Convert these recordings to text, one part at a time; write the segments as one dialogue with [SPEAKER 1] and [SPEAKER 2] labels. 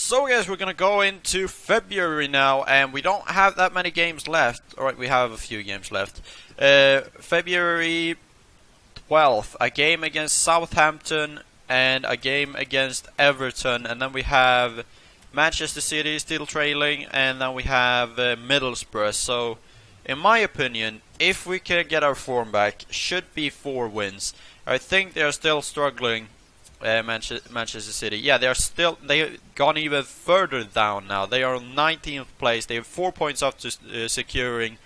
[SPEAKER 1] So guys, we're gonna go into February now, and we don't have that many games left. Alright, we have a few games left. February 12th, a game against Southampton and a game against Everton, and then we have Manchester City still trailing, and then we have Middlesbrough. So, in my opinion, if we can get our form back, should be 4 wins. I think they're still struggling. Manchester City, yeah, they've gone even further down now. They are on 19th place. They have 4 points up to securing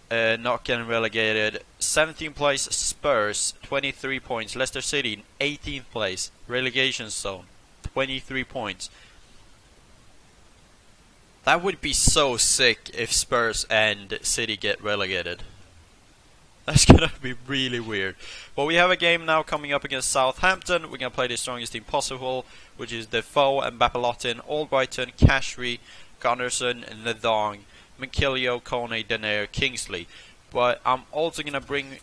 [SPEAKER 1] not getting relegated. 17th place Spurs, 23 points. Leicester City, 18th place, relegation zone, 23 points. That would be so sick if Spurs and City get relegated. That's gonna be really weird. But we have a game now coming up against Southampton. We're gonna play the strongest team possible, which is Defoe and Mbappé, Albrighton, Cashry, Gunnarsson, Nadong, McKillio, Kone, Denair, Kingsley. But I'm also gonna bring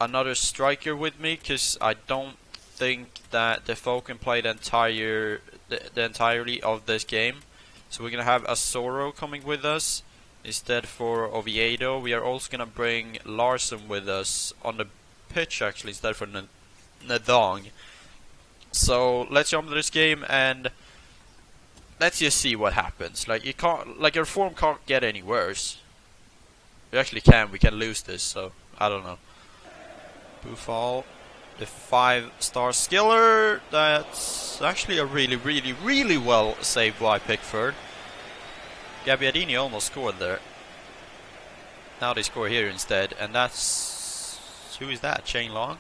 [SPEAKER 1] another striker with me, because I don't think that Defoe can play the entirety of this game. So we're gonna have Asoro coming with us instead for Oviedo. We are also gonna bring Larson with us on the pitch, actually, instead for Nadong. So let's jump into this game and let's just see what happens. Like, you can't, like, your form can't get any worse. We actually can. We can lose this. So I don't know. Buffal, the 5-star skiller. That's actually a really well saved by Pickford. Gabbiadini almost scored there. Now they score here instead, and that's... who is that? Shane Long?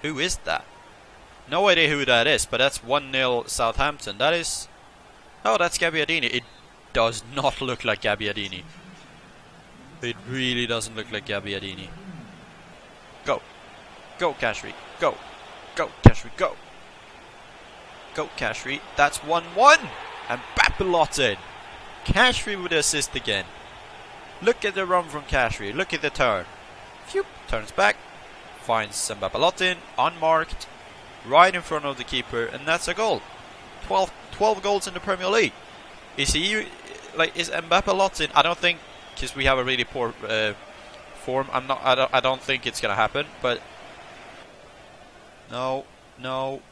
[SPEAKER 1] Who is that? No idea who that is, but that's 1-0 Southampton. That is... oh, that's Gabbiadini. It does not look like Gabbiadini. It really doesn't look like Gabbiadini. Go. Go, Cashry. Go. Go, Cashry. Go. Go, Cashry. That's 1-1. And Mbappé. Cashry with the assist again. Look at the run from Cashry. Look at the turn. Phew. Turns back. Finds Mbappé unmarked. Right in front of the keeper. And that's a goal. 12 goals in the Premier League. Is he... like, is Mbappé... I don't think... because we have a really poor form. I don't think it's gonna happen. But... No. No.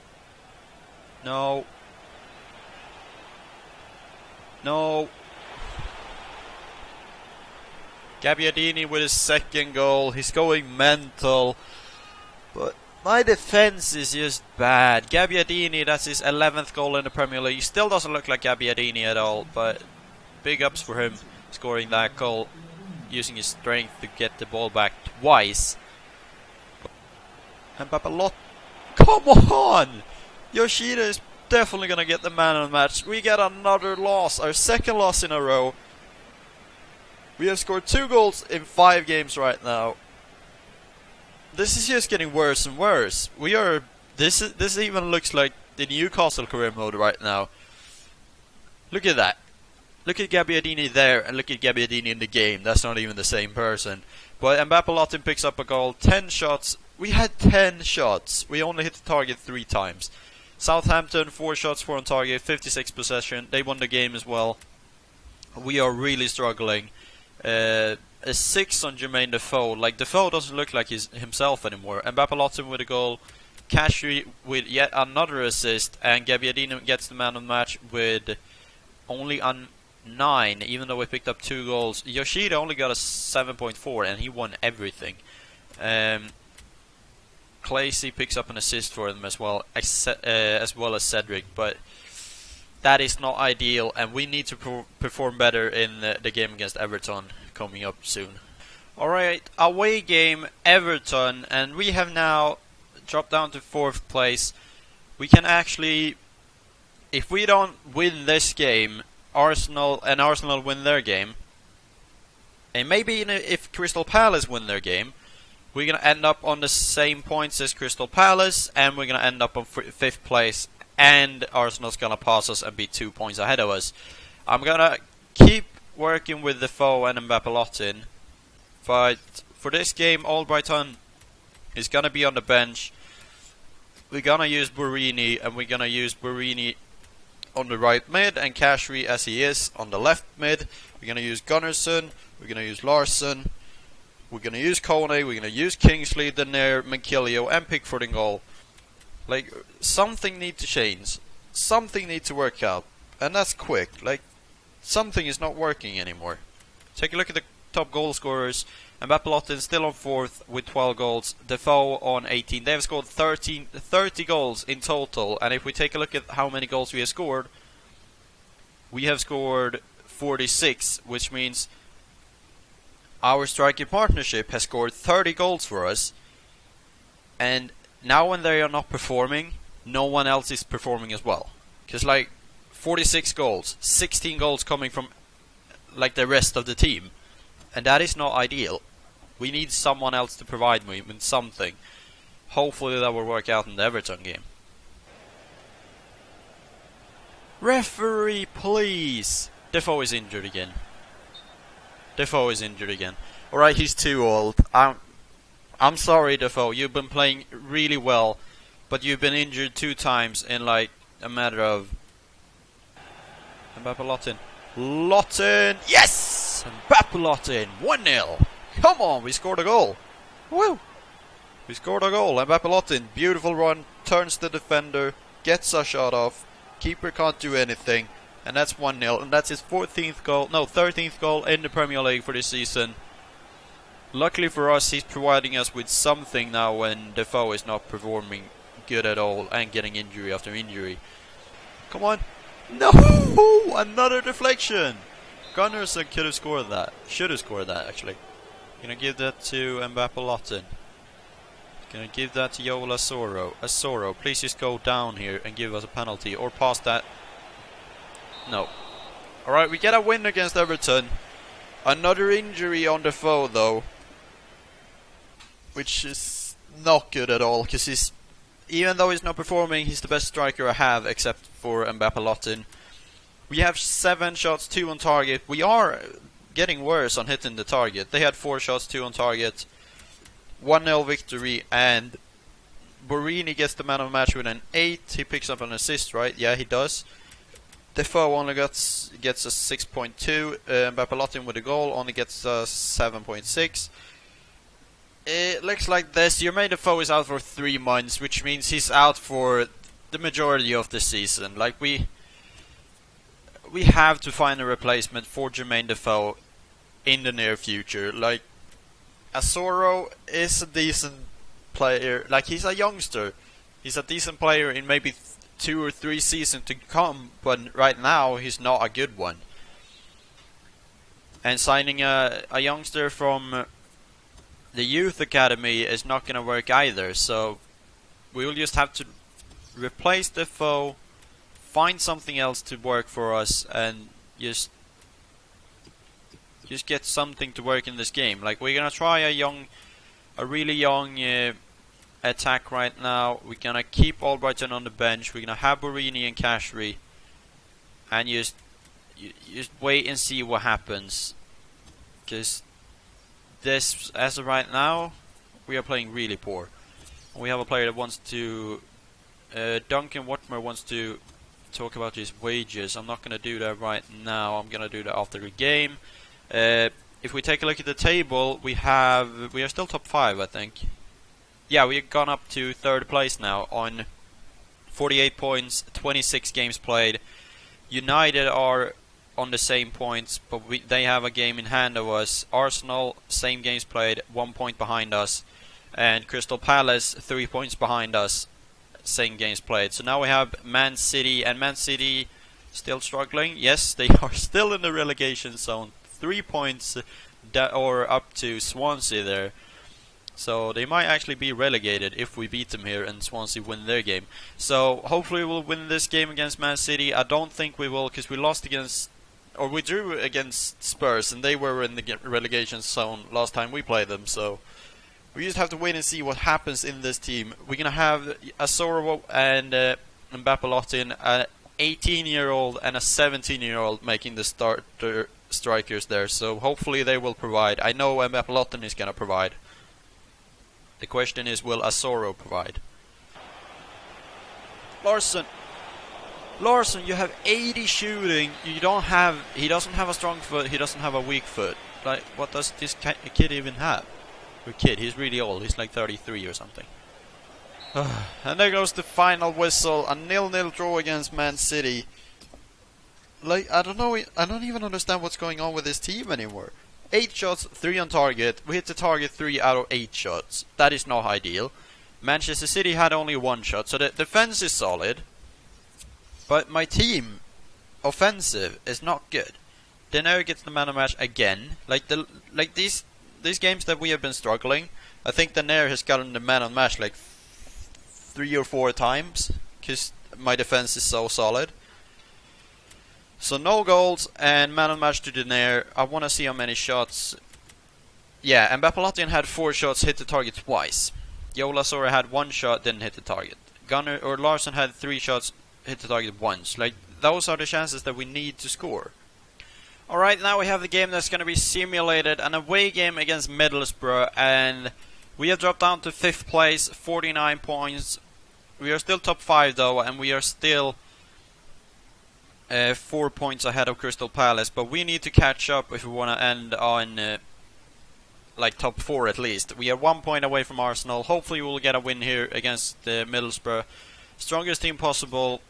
[SPEAKER 1] No. No. Gabbiadini with his second goal. He's going mental. But my defense is just bad. Gabbiadini, that's his 11th goal in the Premier League. He still doesn't look like Gabbiadini at all. But big ups for him scoring that goal. Using his strength to get the ball back twice. And Mbappé, come on! Yoshida is definitely gonna get the man of the match. We get another loss, our second loss in a row. We have scored 2 goals in 5 games right now. This is just getting worse and worse. We are... This even looks like the Newcastle career mode right now. Look at that. Look at Gabbiadini there, and look at Gabbiadini in the game. That's not even the same person. But Mbappé picks up a goal. 10 shots. We had 10 shots. We only hit the target 3 times. Southampton, 4 shots, 4 on target, 56 possession. They won the game as well. We are really struggling. A 6 on Jermaine Defoe. Like, Defoe doesn't look like he's himself anymore. Mbappé with a goal. Cashry with yet another assist. And Gabbiadini gets the man of the match with only on 9, even though we picked up 2 goals. Yoshida only got a 7.4, and he won everything. Claycy picks up an assist for them as well as Cedric, but that is not ideal, and we need to perform better in the game against Everton coming up soon. Alright, away game Everton, and we have now dropped down to 4th place. We can actually, if we don't win this game, Arsenal win their game, and maybe if Crystal Palace win their game, we're going to end up on the same points as Crystal Palace, and we're going to end up on 5th place, and Arsenal's going to pass us and be 2 points ahead of us. I'm going to keep working with Defoe and Mbappé, but for this game, Albrighton is going to be on the bench. We're going to use Burini, and we're going to use Burini on the right mid and Cashry as he is on the left mid. We're going to use Gunnarsson, we're going to use Larsson, we're going to use Kone, we're going to use Kingsley, Denair, McKillio and Pickford in goal. Like, something needs to change. Something needs to work out. And that's quick. Like, something is not working anymore. Take a look at the top goal scorers. Mbappé still on 4th with 12 goals. Defoe on 18. They have scored 30 goals in total. And if we take a look at how many goals we have scored, we have scored 46, which means our striking partnership has scored 30 goals for us. And now when they are not performing, no one else is performing as well. Because like 46 goals, 16 goals coming from like the rest of the team. And that is not ideal. We need someone else to provide me with something. Hopefully that will work out in the Everton game. Referee, please! Defoe is injured again. Alright, he's too old. I'm sorry, Defoe. You've been playing really well, but you've been injured 2 times in like a matter of... Mbappé Lottin! Yes! Mbappé Lottin! 1-0! Come on, we scored a goal! Woo! We scored a goal. Mbappé Lottin, beautiful run, turns the defender, gets a shot off. Keeper can't do anything. And that's 1-0. And that's his 13th goal in the Premier League for this season. Luckily for us, he's providing us with something now when Defoe is not performing good at all and getting injury after injury. Come on. No! Another deflection! Gunnarsson could have scored that. Should have scored that, actually. Gonna give that to Mbappé Lottin. Gonna give that to Joel Asoro. Asoro, please just go down here and give us a penalty. Or pass that. No. Alright, we get a win against Everton. Another injury on Defoe, though. Which is not good at all. Because he's... even though he's not performing, he's the best striker I have, except for Mbappé Lottin. We have 7 shots, 2 on target. We are getting worse on hitting the target. They had 4 shots, 2 on target. 1-0 victory, and Borini gets the man of the match with an 8. He picks up an assist, right? Yeah, he does. Defoe only gets a 6.2. Mbappé Lottin with a goal only gets a 7.6. It looks like this. Jermaine Defoe is out for 3 months, which means he's out for the majority of the season. Like, we have to find a replacement for Jermaine Defoe in the near future. Like, Asoro is a decent player. Like, he's a youngster. He's a decent player in maybe 2 or 3 seasons to come, but right now he's not a good one. And signing a youngster from the youth academy is not going to work either, so we will just have to replace Defoe, find something else to work for us, and just get something to work in this game. Like, we're gonna try a really young attack right now. We're gonna keep Albrighton on the bench. We're gonna have Borini and Cashry, and just wait and see what happens. Because this, as of right now, we are playing really poor. We have a player that wants to... Duncan Watmer wants to talk about his wages. I'm not gonna do that right now. I'm gonna do that after the game. If we take a look at the table, we are still top 5, I think. Yeah, we've gone up to 3rd place now on 48 points, 26 games played. United are on the same points, but they have a game in hand of us. Arsenal, same games played, 1 point behind us. And Crystal Palace, 3 points behind us, same games played. So now we have Man City, and Man City still struggling. Yes, they are still in the relegation zone. 3 points or up to Swansea there. So they might actually be relegated if we beat them here and Swansea win their game. So hopefully we'll win this game against Man City. I don't think we will, because we lost against, or we drew against Spurs, and they were in the relegation zone last time we played them. So we just have to wait and see what happens in this team. We're going to have Asoro and Mbappé Lottin, an 18-year-old and a 17-year-old making the starter strikers there, so hopefully they will provide. I know Mbappé Lottin is gonna provide. The question is, will Asoro provide? Larsson! Larsson, you have 80 shooting. He doesn't have a strong foot. He doesn't have a weak foot. Like, what does this kid even have? Or kid, he's really old. He's like 33 or something. And there goes the final whistle. A 0-0 draw against Man City. Like, I don't know. I don't even understand what's going on with this team anymore. 8 shots, 3 on target. We hit the target 3 out of 8 shots. That is not ideal. Manchester City had only 1 shot, so the defense is solid. But my team, offensive, is not good. Denair gets the man of match again. Like these games that we have been struggling, I think Denair has gotten the man of match like 3 or 4 times, because my defense is so solid. So no goals and man of match to Denair. I want to see how many shots. Yeah, and Mbappé had 4 shots, hit the target twice. Yola Sora had 1 shot, didn't hit the target. Larsson had 3 shots, hit the target once. Like, those are the chances that we need to score. Alright, now we have the game that's going to be simulated, an away game against Middlesbrough, and we have dropped down to 5th place, 49 points. We are still top 5 though, and we are still 4 points ahead of Crystal Palace, but we need to catch up if we want to end on like top 4 at least. We are 1 point away from Arsenal. Hopefully we'll get a win here against Middlesbrough. Strongest team possible.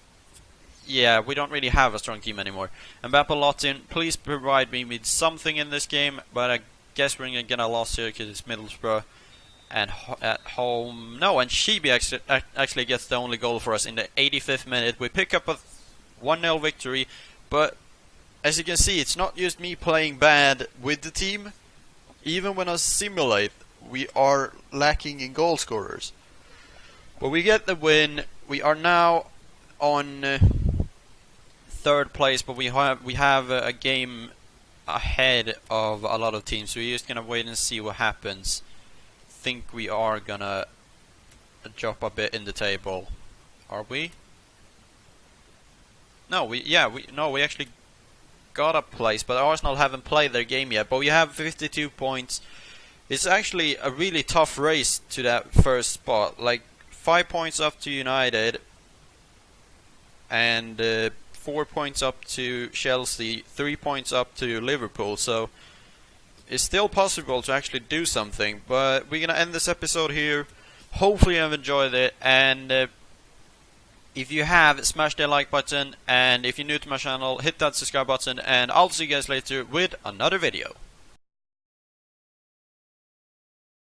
[SPEAKER 1] Yeah, we don't really have a strong team anymore. Mbappé, please provide me with something in this game, but I guess we're going to get a loss here because it's Middlesbrough and at home. No, and Shibi actually gets the only goal for us in the 85th minute. We pick up a 1-0 victory, but as you can see, it's not just me playing bad with the team. Even when I simulate, we are lacking in goal scorers. But we get the win. We are now on 3rd place, but we have a game ahead of a lot of teams. So we're just gonna wait and see what happens. Think we are gonna drop a bit in the table. Are we? No, we actually got a place, but Arsenal haven't played their game yet. But we have 52 points. It's actually a really tough race to that first spot. Like 5 points up to United, and 4 points up to Chelsea, 3 points up to Liverpool. So it's still possible to actually do something. But we're gonna end this episode here. Hopefully you have enjoyed it, and if you have, smash the like button, and if you're new to my channel, hit that subscribe button, and I'll see you guys later with another video.